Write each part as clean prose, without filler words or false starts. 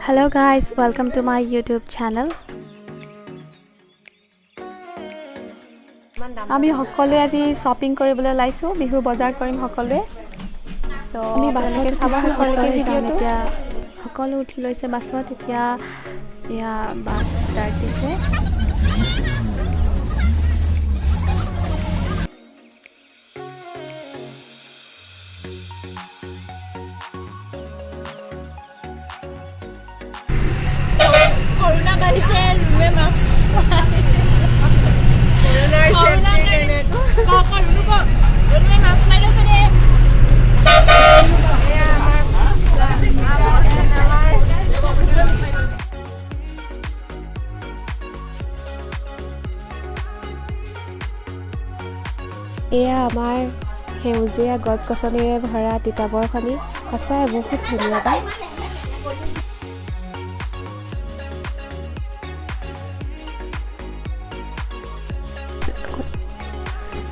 Hello guys, welcome to my YouTube channel. আমি সকলোৱে আজি শ্বপিং কৰিবলৈ লাইছো বিহু বজাৰ কৰিম সকলোৱে সো আমি বাছতে চাবা সকলোৱে যাম এতিয়া সকলো উঠি লৈছে বাছত এতিয়া ইয়া বাছ ষ্টাৰ্ট দিছে Corona বাড়িছে ৰুমে মাস্ক কৰোনা সেফটি কাকা ৰুমে মাস্ক মাইলাছে ৰে এয়া আমাৰ সেউজীয়া গছ-গছনিৰে ভৰা তিতাবৰখনি সঁচাই বহুত ধুনীয়া পায়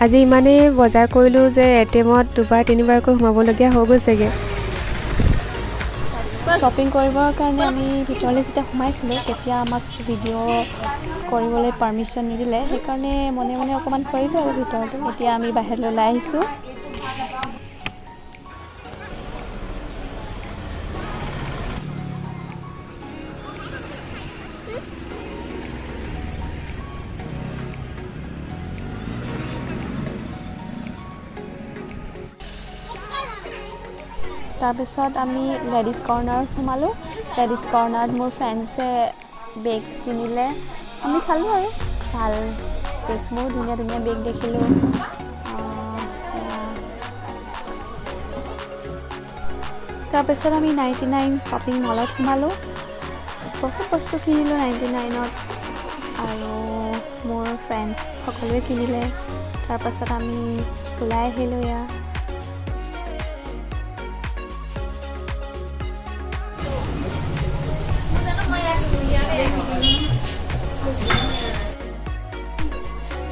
আজি ইমানেই বজাৰ কৰিলোঁ যে এটিএমত দুবাৰ তিনিবাৰকৈ সোমাবলগীয়া হৈ গৈছেগৈ শ্বপিং কৰিবৰ কাৰণে আমি ভিতৰলৈ যেতিয়া সোমাইছিলোঁ তেতিয়া আমাক ভিডিঅ' কৰিবলৈ পাৰ্মিশ্যন নিদিলে সেইকাৰণে মনে মনে অকণমান কৰিলোঁ আৰু ভিতৰতে এতিয়া আমি বাহিৰলৈ ওলাই আহিছোঁ তাৰপিছত আমি লেডিজ কৰ্নাৰত সোমালোঁ লেডিজ কৰ্নাৰত মোৰ ফ্ৰেণ্ডছে বেগছ কিনিলে আমি চালোঁ আৰু ভাল বেগছবোৰ ধুনীয়া ধুনীয়া বেগ দেখিলোঁ তাৰপিছত আমি 99 শ্বপিং মলত সোমালোঁ বহুত বস্তু কিনিলোঁ 99ত আৰু মোৰ ফ্ৰেণ্ডছ সকলোৱে কিনিলে তাৰপাছত আমি ওলাই আহিলোঁ এয়া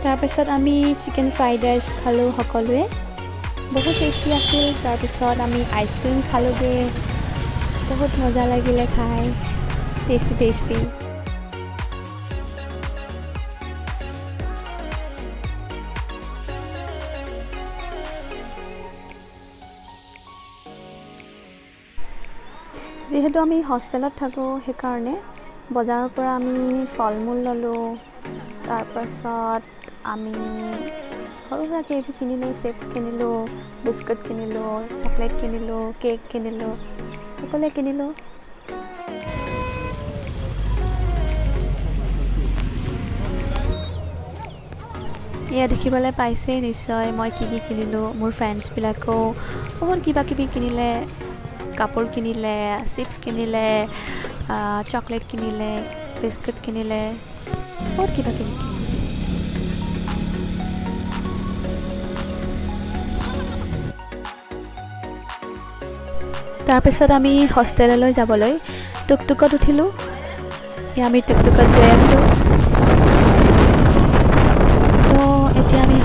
তাৰপিছত আমি চিকেন ফ্ৰাইড ৰাইচ খালোঁ সকলোৱে বহুত টেষ্টি আছিল তাৰপিছত আমি আইচক্ৰীম খালোঁগৈ বহুত মজা লাগিলে খাই টেষ্টি যিহেতু আমি হোষ্টেলত থাকোঁ সেইকাৰণে বজাৰৰ পৰা আমি ফল মূল ল'লোঁ তাৰপাছত আমি সৰু সুৰাকৈ এইবোৰ কিনিলোঁ চিপছ কিনিলোঁ বিস্কুট কিনিলোঁ চকলেট কিনিলোঁ কেক কিনিলোঁ সকলোৱে কিনিলোঁ এয়া দেখিবলৈ পাইছেই নিশ্চয় মই কি কিনিলোঁ মোৰ ফ্ৰেণ্ডছবিলাকেও বহুত কিবা কিবি কিনিলে কাপোৰ কিনিলে চিপছ কিনিলে চকলেট কিনিলে বিস্কুট কিনিলে বহুত কিবা কিবি তাৰপিছত আমি হোষ্টেললৈ যাবলৈ টুকটুকত উঠিলোঁ আমি টুকটুকত গৈ আছোঁ চ' এতিয়া আমি